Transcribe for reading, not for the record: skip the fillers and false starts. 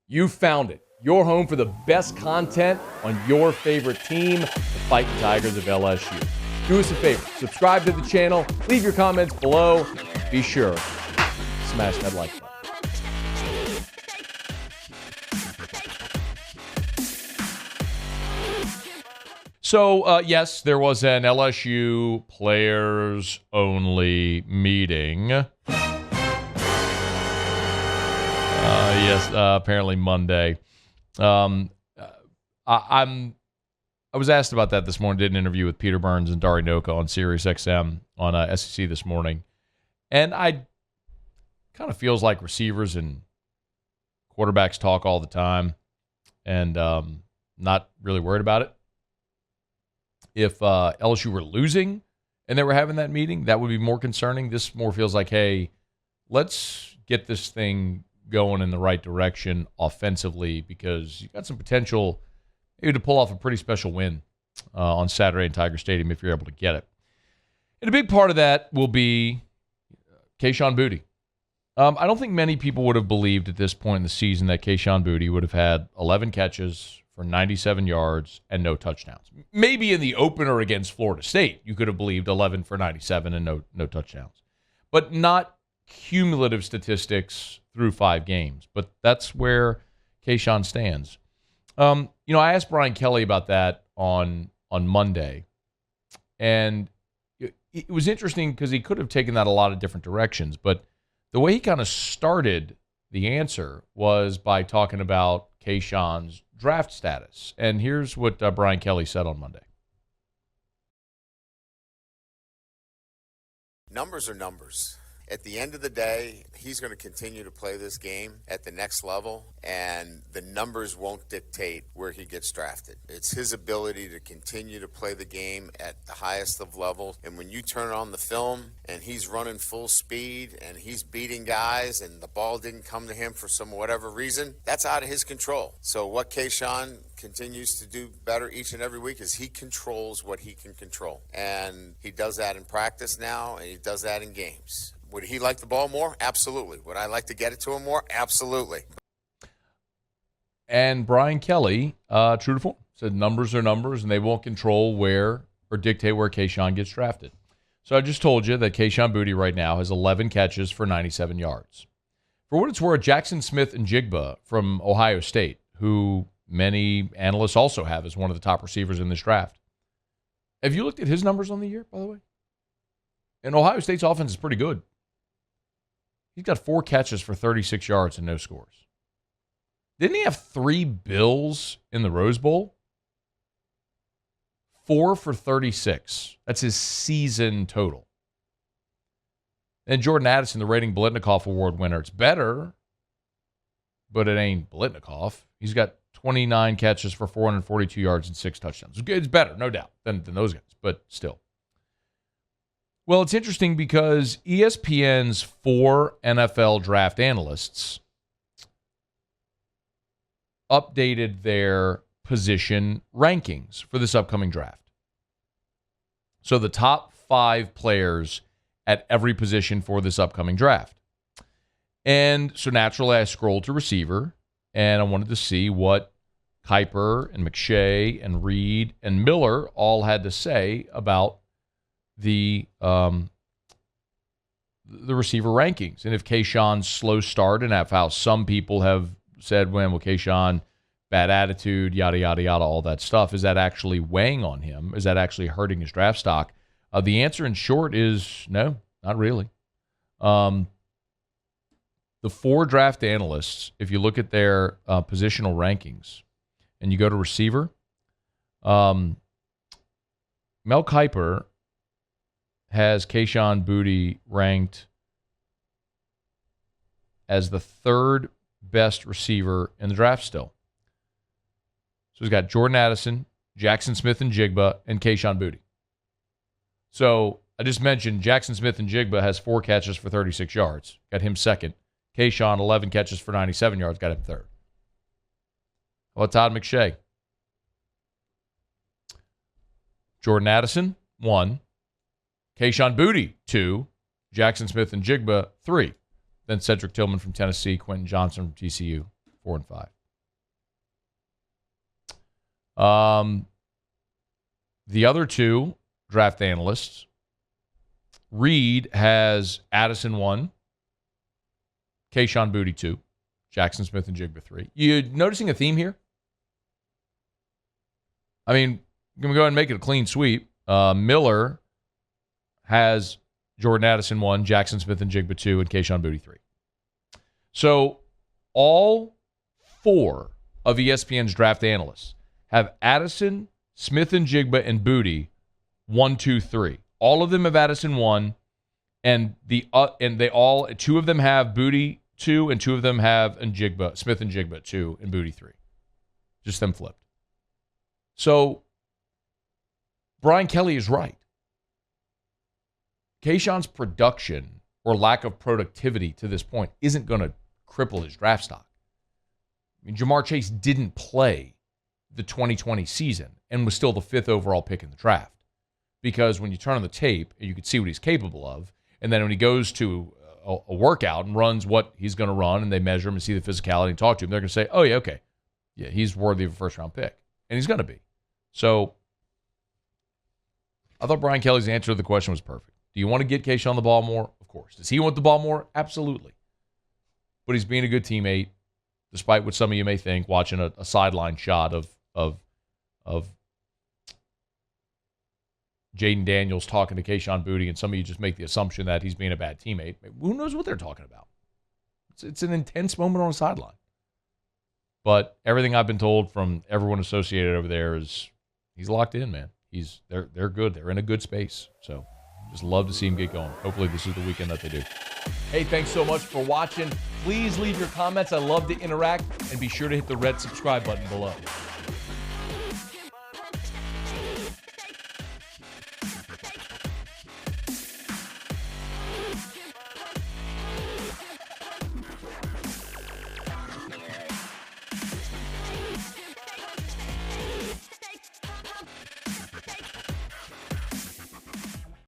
You found it. Your home for the best content on your favorite team, the Fighting Tigers of LSU. Do us a favor. Subscribe to the channel. Leave your comments below. Be sure to smash that like button. So, yes, there was an LSU players-only meeting. Yes, apparently Monday. I was asked about that this morning. Did an interview with Peter Burns and Dari Noka on Sirius XM on SEC this morning. And I kind of feels like receivers and quarterbacks talk all the time and not really worried about it. If LSU were losing and they were having that meeting, that would be more concerning. This more feels like, hey, let's get this thing going in the right direction offensively because you got some potential maybe to pull off a pretty special win on Saturday in Tiger Stadium if you're able to get it. And a big part of that will be Kayshon Boutte. I don't think many people would have believed at this point in the season that Kayshon Boutte would have had 11 catches for 97 yards and no touchdowns. Maybe in the opener against Florida State, you could have believed 11 for 97 and no touchdowns. But not cumulative statistics through 5 games. But that's where Kayshon stands. I asked Brian Kelly about that on Monday. And it was interesting because he could have taken that a lot of different directions. But the way he kind of started the answer was by talking about Kayshon's draft status. And here's what Brian Kelly said on Monday. Numbers are numbers. At the end of the day, he's going to continue to play this game at the next level, and the numbers won't dictate where he gets drafted. It's his ability to continue to play the game at the highest of levels. And when you turn on the film and he's running full speed and he's beating guys and the ball didn't come to him for some whatever reason, that's out of his control. So what Kayshon continues to do better each and every week is he controls what he can control. And he does that in practice now, and he does that in games. Would he like the ball more? Absolutely. Would I like to get it to him more? Absolutely. And Brian Kelly, true to form, said numbers are numbers, and they won't control where or dictate where Kayshon gets drafted. So I just told you that Kayshon Boutte right now has 11 catches for 97 yards. For what it's worth, Jackson Smith-Njigba from Ohio State, who many analysts also have as one of the top receivers in this draft. Have you looked at his numbers on the year, by the way? And Ohio State's offense is pretty good. He's got 4 catches for 36 yards and no scores. Didn't he have 3 bills in the Rose Bowl? 4 for 36. That's his season total. And Jordan Addison, the Rating Blitnikoff Award winner. It's better, but it ain't Blitnikoff. He's got 29 catches for 442 yards and 6 touchdowns. It's better, no doubt, than those guys, but still. Well, it's interesting because ESPN's 4 NFL draft analysts updated their position rankings for this upcoming draft. So the top 5 players at every position for this upcoming draft. And so naturally I scrolled to receiver, and I wanted to see what Kiper and McShay and Reed and Miller all had to say about the receiver rankings. And if Kayshon's slow start, and how some people have said, well, Kayshon, bad attitude, yada, yada, yada, all that stuff, is that actually weighing on him? Is that actually hurting his draft stock? The answer in short is no, not really. The 4 draft analysts, if you look at their positional rankings and you go to receiver, Mel Kiper has Kayshon Boutte ranked as the 3rd best receiver in the draft still. So he's got Jordan Addison, Jackson Smith-Njigba, and Kayshon Boutte. So I just mentioned Jackson Smith-Njigba has 4 catches for 36 yards. Got him second. Kayshon, 11 catches for 97 yards. Got him third. How about Todd McShay? Jordan Addison, 1. Kayshon Boutte, 2. Jackson Smith-Njigba, 3. Then Cedric Tillman from Tennessee, Quentin Johnson from TCU, 4-5. The other two draft analysts, Reed has Addison 1, Kayshon Boutte 2, Jackson Smith and Jigba 3. You noticing a theme here? I mean, I'm going to go ahead and make it a clean sweep. Miller has Jordan Addison 1, Jackson Smith and Jigba 2, and Kayshon Boutte 3. So all 4 of ESPN's draft analysts have Addison, Smith and Jigba, and Boutte 1, 2, 3. All of them have Addison 1, and they all 2 of them have Boutte 2, and 2 of them have Smith and Jigba 2, and Boutte 3. Just them flipped. So Brian Kelly is right. Kayshon's production or lack of productivity to this point isn't going to cripple his draft stock. I mean, Jamar Chase didn't play the 2020 season and was still the 5th overall pick in the draft. Because when you turn on the tape, you can see what he's capable of. And then when he goes to a workout and runs what he's going to run, and they measure him and see the physicality and talk to him, they're going to say, oh, yeah, okay. Yeah, he's worthy of a first-round pick. And he's going to be. So I thought Brian Kelly's answer to the question was perfect. Do you want to get Kayshon the ball more? Of course. Does he want the ball more? Absolutely. But he's being a good teammate, despite what some of you may think, watching a sideline shot of Jaden Daniels talking to Kayshon Boutte, and some of you just make the assumption that he's being a bad teammate. Who knows what they're talking about? It's an intense moment on the sideline. But everything I've been told from everyone associated over there is he's locked in, man. They're good. They're in a good space. So just love to see him get going. Hopefully this is the weekend that they do. Hey, thanks so much for watching. Please leave your comments. I love to interact. And be sure to hit the red subscribe button below.